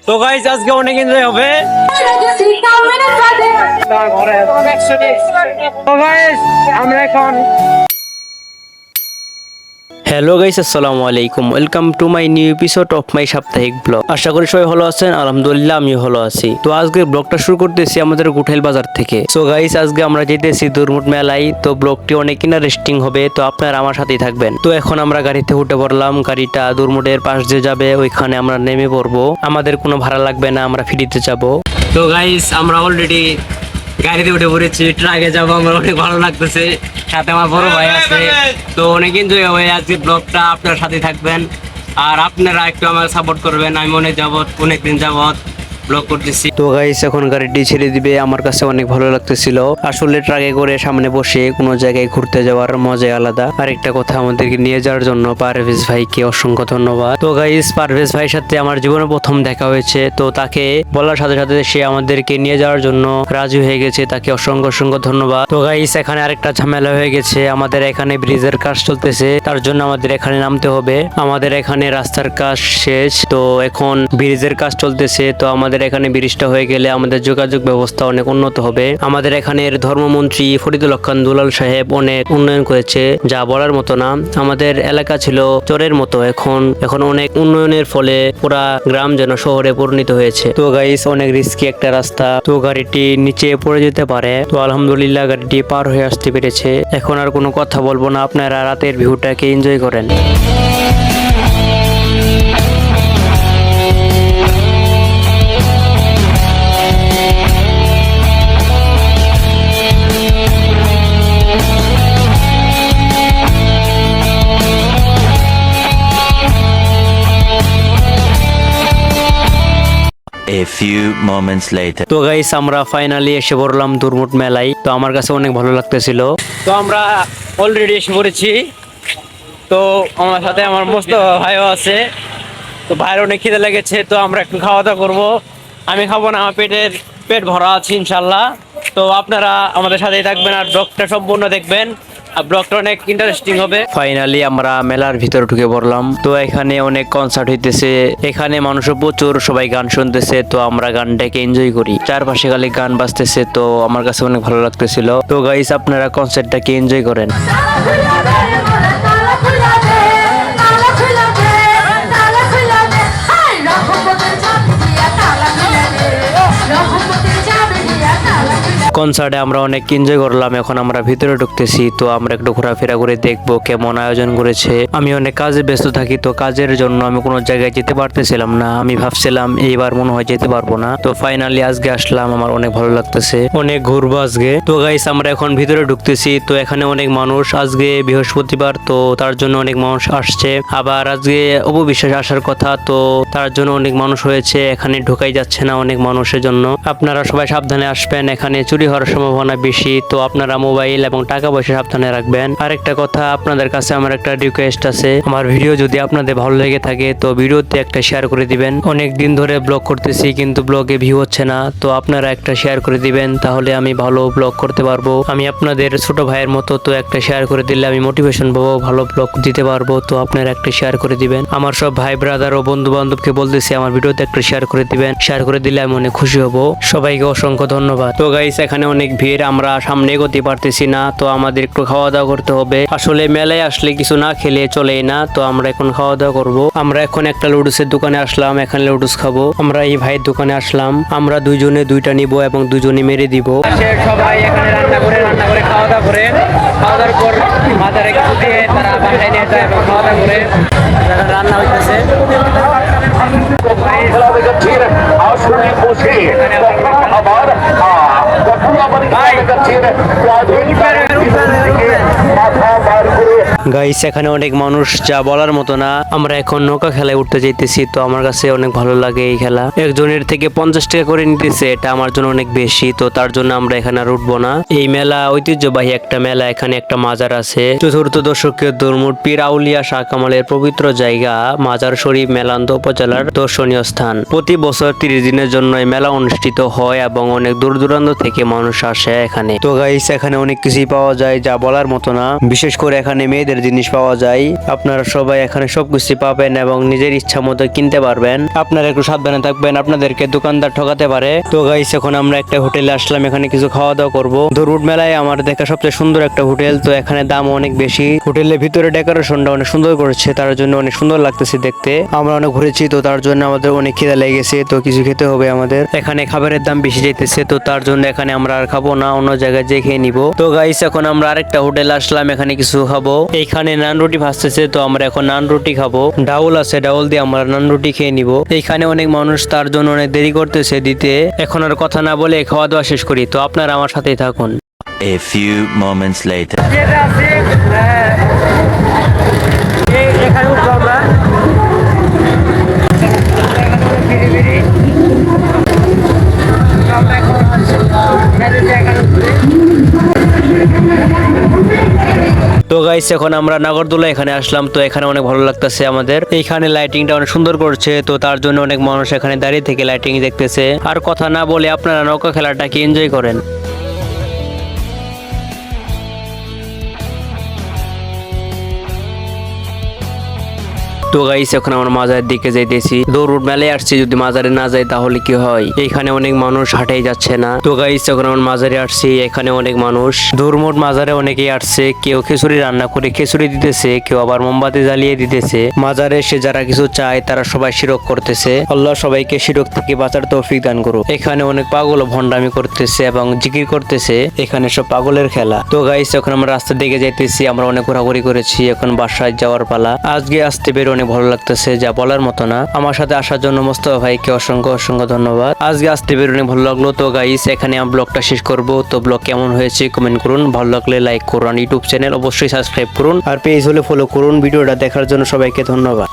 তো গাইস আজকে অনেক এনজয় হবে। তো গাইস আমরা এখন হ্যালো গাইস, আসসালামু আলাইকুম, welcome to my new episode of my সাপ্তাহিক ব্লগ। আশা করি সবাই ভালো আছেন, আলহামদুলিল্লাহ আমি ভালো আছি। তো আজকে ব্লগটা শুরু করতেছি আমাদের গুঠাইল বাজার থেকে। সো গাইস আজকে আমরা যেতেছি দুরমুট মেলায়। তো ব্লগটি অনেক ইন্টারেস্টিং হবে, তো আপনারা আমার সাথেই থাকবেন। তো এখন আমরা গাড়িতে উঠে পড়লাম, গাড়িটা দুরমুটের পাশ দিয়ে যাবে, ওইখানে আমরা নেমে পড়বো। আমাদের কোনো ভাড়া লাগবে না, আমরা ফ্রিতে যাব। তো গাইস আমরা অলরেডি গাড়িতে উঠে পড়েছি, ট্রাকে যাবো আমরা, অনেক ভালো লাগতেছে। সাথে আমার বড় ভাই আছে, তো অনেক এনজয় হবে আজকে ব্লগটা। আপনার সাথে থাকবেন আর আপনারা একটু আমার সাপোর্ট করবেন। আমি অনেকদিন যাবত ব্লগ করতেছি। তো গাইস এখন গাড়িটি ছেড়ে দিবে, আমার কাছে অনেক ভালো লাগতেছিল। আসলে ট্রাকে করে সামনে বসে কোনো জায়গায় ঘুরতে যাওয়ার মজাই আলাদা। আরেকটা কথা, আমাদেরকে নিয়ে যাওয়ার জন্য পারভেজ ভাইকে অসংখ্য ধন্যবাদ। তো গাইস পারভেজ ভাইয়ের সাথে আমার জীবনে প্রথম দেখা হয়েছে, তো তাকে বলার সাথে সাথে সে আমাদেরকে নিয়ে যাওয়ার জন্য রাজি হয়ে গেছে, তাকে অসংখ্য অসংখ্য ধন্যবাদ। তো গাইস এখানে আরেকটা ঝামেলা হয়ে গেছে, আমাদের এখানে ব্রিজের কাজ চলতেছে, তার জন্য আমাদের এখানে নামতে হবে। আমাদের এখানে রাস্তার কাজ শেষ, তো এখন ব্রিজের কাজ চলতেছে। তো আমাদের এখানে ব্রিজটা হয়ে গেলে আমাদের যোগাযোগ ব্যবস্থা অনেক উন্নত হবে। আমাদের এখানের ধর্মমন্ত্রী ফরিদুল হক খান দুলাল সাহেব অনেক উন্নয়ন করেছে, যা বলার মতো না। আমাদের এলাকা ছিল চরের মতো, এখন অনেক উন্নয়নের ফলে পুরা গ্রাম যেন শহরে পরিণত হয়েছে। তো গাইস অনেক রিস্কি একটা রাস্তা, তো গাড়িটি নিচে পড়ে যেতে পারে। তো আলহামদুলিল্লাহ গাড়িটি পার হয়ে আসতে পেরেছে। এখন আর কোনো কথা বলবো না, আপনারা রাতের ভিউটাকে এনজয় করেন। A few moments later. তো গাইস আমরা ফাইনালি এসে পড়লাম দুরমুট মেলায়। তো আমার কাছে অনেক ভালো লাগতেছিল। তো আমরা অলরেডি এসে পড়েছি। তো আমার সাথে আমার মোস্তফা ভাইও আছে। তো ভাইয়ের অনেক খিদে লেগেছে, তো আমরা একটু খাওয়া দাওয়া করবো। আমি খাবো না, আমার পেট ভরা আছে ইনশাল্লাহ। তো আপনারা আমাদের সাথেই থাকবেন আর ব্লগটা সম্পূর্ণ দেখবেন, আর ব্লগটা অনেক ইন্টারেস্টিং হবে। ফাইনালি আমরা মেলার ভিতরে ঢুকে পড়লাম। তো এখানে অনেক কনসার্ট হইতেছে, এখানে মানুষও প্রচুর, সবাই গান শুনতেছে। তো আমরা গানটাকে এনজয় করি, চারপাশে খালি গান বাজতেছে, তো আমার কাছে অনেক ভালো লাগতেছিল। তো গাইস আপনারা কনসার্টটাকে এনজয় করেন। কনসার্টে আমরা অনেক এনজয় করলাম, এখন আমরা ভিতরে ঢুকতেছি। তো আমরা একটু ঘোরাফেরা করে দেখবো কেমন আয়োজন করেছে। আমি অনেক কাজে ব্যস্ত থাকি, তো কাজের জন্য আমি কোনো জায়গায় যেতে পারতেছিলাম না। আমি ভাবছিলাম এইবার মনে হয় যেতে পারবো না, তো ফাইনালি আজকে আসলাম, আমার অনেক ভালো লাগতেছে, অনেক ঘুরবো আজকে। তো গাইস আমরা এখন ভিতরে ঢুকতেছি। তো এখানে অনেক মানুষ, আজকে বৃহস্পতিবার, তো তার জন্য অনেক মানুষ আসছে। আবার আজকে অপবিশ্বাস আসার কথা, তো তার জন্য অনেক মানুষ হয়েছে, এখানে ঢোকাই যাচ্ছে না অনেক মানুষের জন্য। আপনারা সবাই সাবধানে আসবেন, এখানে চুরি হওয়ার সম্ভাবনা বেশি, তো আপনারা মোবাইল এবং টাকা পয়সা সাবধানে রাখবেন। আরেকটা কথা, আপনাদের কাছে আমার একটা রিকোয়েস্ট আছে, আমার ভিডিও যদি আপনাদের ভালো লেগে থাকে তো ভিডিওতে একটা শেয়ার করে দিবেন। অনেক দিন ধরে ব্লগ করতেছি কিন্তু ব্লগে ভিউ হচ্ছে না, তো আপনারা একটা শেয়ার করে দিবেন, তাহলে আমি ভালো ব্লগ করতে পারবো। আমি আপনাদের ছোট ভাইয়ের মতো, তো একটা শেয়ার করে দিলে আমি মোটিভেশন পাবো, ভালো ব্লগ দিতে পারবো। তো আপনারা একটা শেয়ার করে দিবেন। আমার সব ভাই ব্রাদার ও বন্ধু বান্ধবকে বলতেছি আমার ভিডিওতে একটা শেয়ার করে দিবেন, শেয়ার করে দিলে আমি অনেক খুশি হব। সবাইকে অসংখ্য ধন্যবাদ। তো গাইস এখানে অনেক ভিড়, আমরা সামনে এগোতে পারতেছি না, তো আমাদের একটু খাওয়া দাওয়া করতে হবে। আসলে মেলায় আসলে কিছু না খেলে চলেই না, তো আমরা এখন খাওয়া দাওয়া করবো। আমরা এখন একটা লুডুসের দোকানে আসলাম, এখানে লুডুস খাবো। আমরা এই ভাইয়ের দোকানে আসলাম, আমরা দুইজনে দুইটা নিব এবং দুজনে মেরে দিব। সবাই এখানে রান্না করে খাওয়া দাওয়া করে, খাওয়া দাওয়ার পর বাজারে কিছু দিয়ে তারা বাসায় নিয়ে যায় এবং খাওয়া দাওয়া করে রান্না হইতেছে। গাইস এখানে অনেক মানুষ, যা বলার মতো না। আমরা এখন নৌকা খেলায় উঠতে যাইতেছি, তো আমার কাছে অনেক ভালো লাগে এই খেলা। একজনের থেকে 50 টাকা করে নিতেছে, এটা আমার জন্য অনেক বেশি, তো তার জন্য আমরা এখানে আর উঠবো না। এই মেলা ঐতিহ্যবাহী একটা মেলা, এখানে একটা মাজার আছে। চতুর্থ দশকের দুরমুট পীর আউলিয়া শাহ কামালের পবিত্র জায়গা মাজার শরীফ মেলান্দ উপজেলার দর্শনীয় স্থান। প্রতি বছর 30 দিনের জন্য এই মেলা অনুষ্ঠিত হয় এবং অনেক দূর দূরান্ত থেকে মানুষ আসে এখানে। তো গাইস এখানে অনেক কিছুই পাওয়া যায়, যা বলার মতো না। বিশেষ করে এখানে মেয়েদের পছন্দের জিনিস পাওয়া যায়। আপনারা সবাই এখানে সবকিছু পাবেন এবং নিজের ইচ্ছা মতো কিনতে পারবেন। আপনারা একটু সাবধানে থাকবেন, আপনাদেরকে দোকানদার ঠকাতে পারে। তো গাইস এখন আমরা একটা হোটেলে আসলাম, এখানে কিছু খাওয়া দাওয়া করবো। দরুড মেলায় আমার দেখা সবচেয়ে সুন্দর একটা হোটেল, তো এখানে দাম অনেক বেশি। হোটেলের ভিতরে ডেকোরেশনটা অনেক সুন্দর করেছে, তার জন্য অনেক সুন্দর লাগতেছে দেখতে। আমরা অনেক ঘুরেছি, তো তার জন্য আমাদের অনেক খিদা লেগে গেছে, তো কিছু খেতে হবে আমাদের। এখানে খাবারের দাম বেশি যাইতেছে, তো তার জন্য এখানে আমরা আর খাবো না, অন্য জায়গায় যেয়ে খেয়ে নিবো। তো গাইস এখন আমরা আরেকটা হোটেলে আসলাম, এখানে কিছু খাবো। এইখানে নান রুটি ভাজতেছে, তো আমরা এখন নান রুটি খাবো। ডাউল আছে, ডাউল দিয়ে আমরা নান রুটি খেয়ে নিবো। এইখানে অনেক মানুষ, তার জন্য অনেক দেরি করতেছে দিতে। এখন আর কথা না বলে খাওয়া দাওয়া শেষ করি, তো আপনারা আমার সাথেই থাকুন। A few moments later. তো গাইস এখন আমরা নাগরদোলা এখানে আসলাম, তো এখানে অনেক ভালো লাগতেছে আমাদের। এইখানে লাইটিংটা অনেক সুন্দর করছে, তো তার জন্য অনেক মানুষ এখানে দাঁড়িয়ে থেকে লাইটিং দেখতেছে। আর কথা না বলে আপনারা নৌকা খেলাটাকে এনজয় করেন। তো গাইস এখন আমরা মাজারের দিকে যাইতেছি। দৌড় মেলায় আসছি, যদি মাজারে না যাই তাহলে কি হয়? এখানে অনেক মানুষ হাঁটাই যাচ্ছে না। তো গাইস এখন আমরা মাজারে আসছি, এখানে অনেক মানুষ ধর্মোট মাজারে অনেকেই আসছে। কেউ খিচুড়ি রান্না করে খিচুড়ি দিতেছে, কেউ আবার মোমবাতি জ্বালিয়ে দিতেছে। মাজারে এসে যারা কিছু চায় তারা সবাই শিরক করতেছে। আল্লাহ সবাইকে শিরক থেকে বাঁচার তৌফিক দান করুক। এখানে অনেক পাগল ভন্ডামি করতেছে এবং জিকির করতেছে, এখানে সব পাগলের খেলা। তো গাইস এখন আমরা রাস্তার দিকে যাইতেছি, আমরা অনেক ঘোরাঘুরি করেছি, এখন বাসায় যাওয়ার পালা। আজকে আসতে বের অনেক ভালো লাগতেছে, যা বলার মতো না। আমার সাথে আসার জন্য মোস্তফা ভাইকে অসংখ্য অসংখ্য ধন্যবাদ। আজকে আসতে বের অনেক ভালো লাগলো। তো গাইস এখানে আমি ব্লগটা শেষ করব। তো ব্লগ কেমন হয়েছে কমেন্ট করুন, ভালো লাগলে লাইক করুন, ইউটিউব চ্যানেল অবশ্যই সাবস্ক্রাইব করুন, আর পেজ হলে ফলো করুন। ভিডিওটা দেখার জন্য সবাইকে ধন্যবাদ।